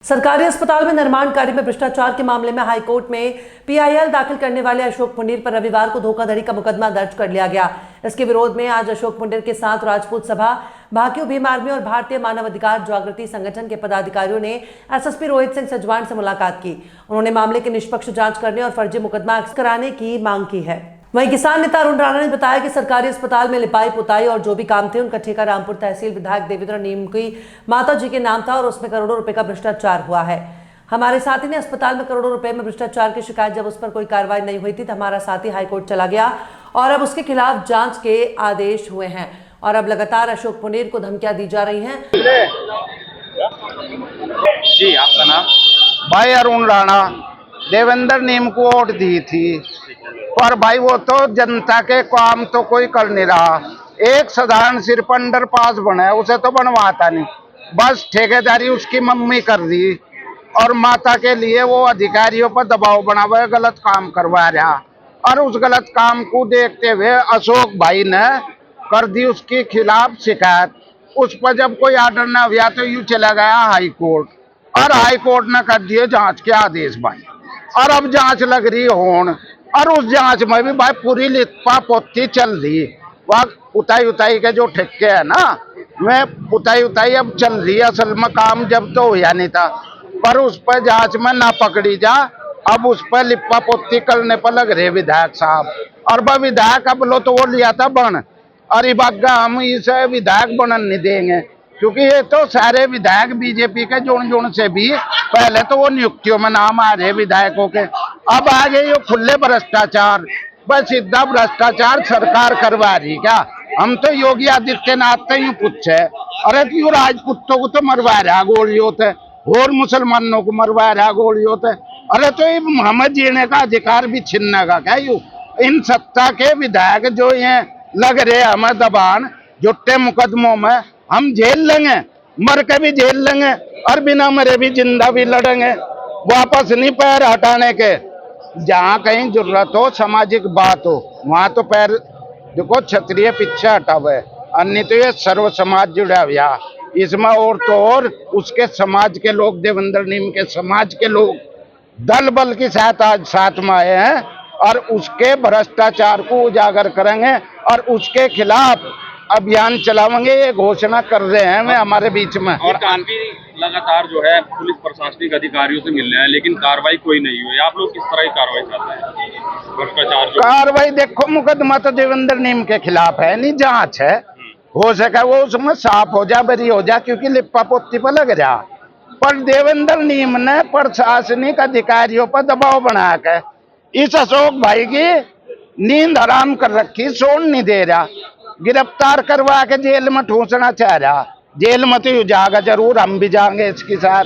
सरकारी अस्पताल में निर्माण कार्य में भ्रष्टाचार के मामले में हाईकोर्ट में पीआईएल दाखिल करने वाले अशोक पुंडीर पर रविवार को धोखाधड़ी का मुकदमा दर्ज कर लिया गया। इसके विरोध में आज अशोक पुंडीर के साथ राजपूत सभा, भाकियू भीम आर्मी और भारतीय मानवाधिकार जागृति संगठन के पदाधिकारियों ने एसएसपी रोहित सिंह सजवान से मुलाकात की। उन्होंने मामले की निष्पक्ष जांच करने और फर्जी मुकदमा कराने की मांग की है। वहीं किसान नेता अरुण राणा ने बताया कि सरकारी अस्पताल में लिपाई पुताई और जो भी काम थे उनका ठेका रामपुर तहसील विधायक देवेंद्र नीम की माता जी के नाम था और उसमें करोड़ों रुपए का भ्रष्टाचार हुआ है। हमारे साथी ने अस्पताल में करोड़ों रुपए में भ्रष्टाचार की शिकायत जब उस पर कोई कार्रवाई नहीं हुई थी तो हमारा साथी हाईकोर्ट चला गया और अब उसके खिलाफ जांच के आदेश हुए हैं और अब लगातार अशोक पुंडीर को धमकियां दी जा रही हैं। जी, आपका नाम? भाई अरुण राणा। देवेंद्र नीम को वोट दी थी, पर भाई वो तो जनता के काम तो कोई कर नहीं रहा। एक साधारण सिर्फ अंडरपास बना है, उसे तो बनवाता नहीं, बस ठेकेदारी उसकी मम्मी कर दी और माता के लिए वो अधिकारियों पर दबाव बना हुआ है, गलत काम करवा रहा। और उस गलत काम को देखते हुए अशोक भाई ने कर दी उसके खिलाफ शिकायत। उस पर जब कोई आर्डर ना हुआ तो यूं चला गया हाई कोर्ट और हाई कोर्ट ने कर दिए जांच के आदेश भाई। और अब जांच लग रही होन और उस जांच में भी भाई पूरी लिपा पोती चल रही। वह उताई के जो ठेके है ना, मैं उताई अब चल रही है। असल में काम जब तो हुआ नहीं था, पर उस पर जांच में ना पकड़ी जा, अब उस पर लिपा पोती करने पर लग रहे विधायक साहब। और वह विधायक अब लो तो वो लिया था बन, और इबागा हम इसे विधायक बनन नहीं देंगे, क्योंकि ये तो सारे विधायक बीजेपी के जोन से भी पहले तो वो नियुक्तियों में नाम आ रहे विधायकों के, अब आगे ये खुले भ्रष्टाचार, बस सीधा भ्रष्टाचार सरकार करवा रही क्या? हम तो योगी आदित्यनाथ से ही पूछे, अरे क्यों राजपूतों को तो मरवा रहा गोलियों से और मुसलमानों को मरवा रहा गोलियों से? अरे तो ये हमें जीने का अधिकार भी छीनने का क्या? यू इन सत्ता के विधायक जो ये लग रहे हमें दबान झूठे मुकदमों में, हम झेल लेंगे, मर के भी झेल लेंगे और बिना मरे भी जिंदा भी लड़ेंगे, वापस नहीं पैर हटाने के। जहाँ कहीं जरूरत हो, सामाजिक बात हो, वहां तो पैर देखो क्षत्रिय पीछे हटा हुआ है, अन्य तो ये सर्व समाज जुड़ा हुआ। इसमें और तो और उसके समाज के लोग, देवेंद्र नीम के समाज के लोग दल बल के साथ आज साथ में आए हैं और उसके भ्रष्टाचार को उजागर करेंगे और उसके खिलाफ अभियान चलावेंगे, ये घोषणा कर रहे हैं मैं हमारे बीच में। और काफी लगातार जो है पुलिस प्रशासनिक अधिकारियों से मिल रहे हैं, लेकिन कार्रवाई कोई नहीं हुई। आप लोग किस तरह की कार्रवाई चाहते हैं? भ्रष्टाचार कार्रवाई देखो, मुकदमा तो देवेंद्र नीम के खिलाफ है नहीं, जांच है, हो सके वो उसमें साफ हो जा, बरी हो जा, क्योंकि लिप्पा पोती पर लग रहा। पर देवेंद्र नीम ने प्रशासनिक अधिकारियों पर दबाव बना के इस अशोक भाई की नींद हराम कर रखी, सोन नहीं दे रहा, गिरफ्तार करवा के जेल में ठूसना चाह रहा। जेल में तो जाएगा जरूर, हम भी जाएंगे इसके साथ,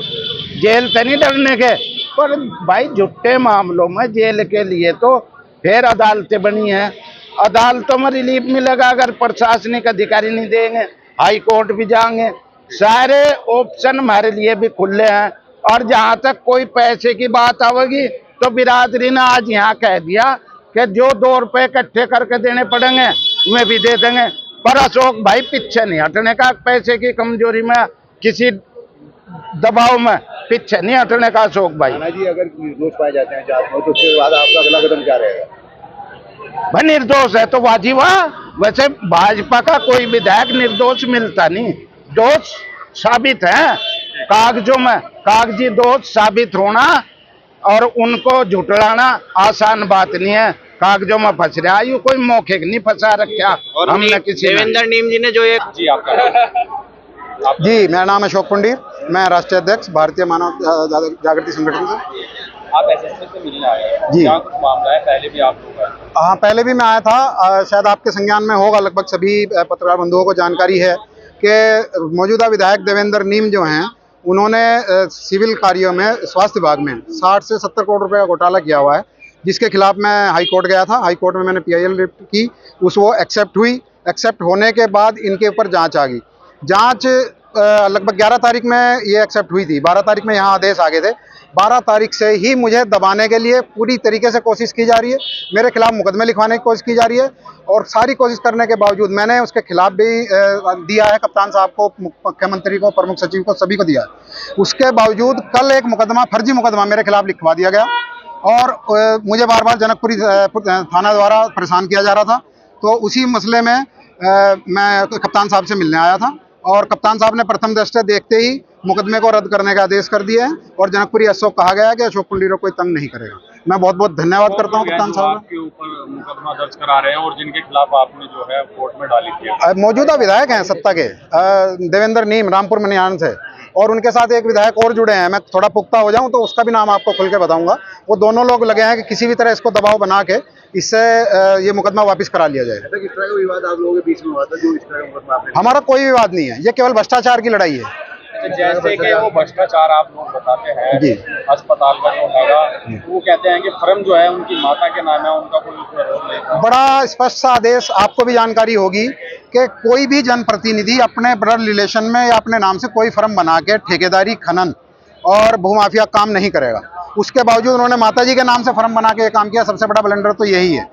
जेल तो नहीं डरने के। पर भाई झूठे मामलों में जेल के लिए तो फिर अदालतें बनी हैं, अदालतों में रिलीफ मिलेगा अगर प्रशासनिक अधिकारी नहीं देंगे, हाई कोर्ट भी जाएंगे, सारे ऑप्शन हमारे लिए भी खुले हैं। और जहां तक कोई पैसे की बात आवेगी तो बिरादरी ने आज यहाँ कह दिया कि जो 2 रुपए इकट्ठे करके देने पड़ेंगे वे भी दे देंगे। पर अशोक भाई पीछे नहीं हटने का, पैसे की कमजोरी में, किसी दबाव में पीछे नहीं हटने का अशोक भाई। जी, अगर निर्दोष पाए जाते हैं जांच में तो उसके बाद आपका अगला कदम क्या रहेगा? भाई निर्दोष है तो वाजिब। वैसे भाजपा का कोई विधायक निर्दोष मिलता नहीं, दोष साबित है कागजों में, कागजी दोष साबित होना और उनको झुटलाना आसान बात नहीं है। कागजों में फंस रहा, यू कोई मौखिक नहीं फंसा रखा और हमने किसी। देवेंद्र नीम जी ने जो एक जी आपका जी, मेरा नाम है अशोक पुंडीर, मैं राष्ट्रीय अध्यक्ष भारतीय मानव जागृति संगठन से। आप एसएसपी से मिलने आए हैं जी। क्या कुछ मामला है? पहले भी आप लोग आए? हाँ, पहले भी मैं आया था, शायद आपके संज्ञान में होगा, लगभग सभी पत्रकार बंधुओं को जानकारी है कि मौजूदा विधायक देवेंद्र नीम जो हैं उन्होंने सिविल कार्यों में स्वास्थ्य विभाग में 60 से 70 करोड़ रुपए का घोटाला किया हुआ है, जिसके खिलाफ मैं हाई कोर्ट गया था। हाई कोर्ट में मैंने पीआईएल रिट की, वो एक्सेप्ट हुई। एक्सेप्ट होने के बाद इनके ऊपर जांच आ गई। जांच लगभग 11 तारीख में ये एक्सेप्ट हुई थी, 12 तारीख में यहाँ आदेश आ गए थे 12 तारीख से ही मुझे दबाने के लिए पूरी तरीके से कोशिश की जा रही है। मेरे खिलाफ मुकदमे लिखवाने की कोशिश की जा रही है और सारी कोशिश करने के बावजूद मैंने उसके खिलाफ भी दिया है, कप्तान साहब को, मुख्यमंत्री को, प्रमुख सचिव को, सभी को दिया है। उसके बावजूद कल एक मुकदमा, फर्जी मुकदमा मेरे खिलाफ लिखवा दिया गया और मुझे बार बार जनकपुरी थाना द्वारा परेशान किया जा रहा था। तो उसी मसले में मैं कप्तान साहब से मिलने आया था और कप्तान साहब ने प्रथम दृष्टया देखते ही मुकदमे को रद्द करने का आदेश कर दिया है और जनकपुरी एसओ कहा गया है कि अशोक पुंडीर को कोई तंग नहीं करेगा। मैं बहुत बहुत धन्यवाद करता हूं कप्तान साहब। आपके ऊपर मुकदमा दर्ज करा रहे हैं और जिनके खिलाफ आपने जो है कोर्ट में डाली थी, मौजूदा विधायक हैं सत्ता के, देवेंद्र नीम, रामपुर मनियान से, और उनके साथ एक विधायक और जुड़े हैं। मैं थोड़ा पुख्ता हो जाऊं तो उसका भी नाम आपको खुल के बताऊंगा। वो दोनों लोग लगे हैं कि किसी भी तरह इसको दबाव बना के इससे ये मुकदमा वापस करा लिया जाए। किस तरह का विवाद आप लोगों के बीच में हुआ था जो इस तरह का मुकदमा आपने? हमारा कोई विवाद नहीं है, ये केवल भ्रष्टाचार की लड़ाई है। जैसे कि वो भ्रष्टाचार आप लोग बताते हैं जी। अस्पताल का जो हैगा, वो कहते हैं कि फर्म जो है उनकी माता के नाम है, उनका कोई उसमें रोल नहीं था। बड़ा स्पष्ट सा आदेश, आपको भी जानकारी होगी कि कोई भी जनप्रतिनिधि अपने ब्लड रिलेशन में या अपने नाम से कोई फर्म बना के ठेकेदारी, खनन और भूमाफिया काम नहीं करेगा। उसके बावजूद उन्होंने माताजी के नाम से फर्म बना के ये काम किया। सबसे बड़ा ब्लंडर तो यही है।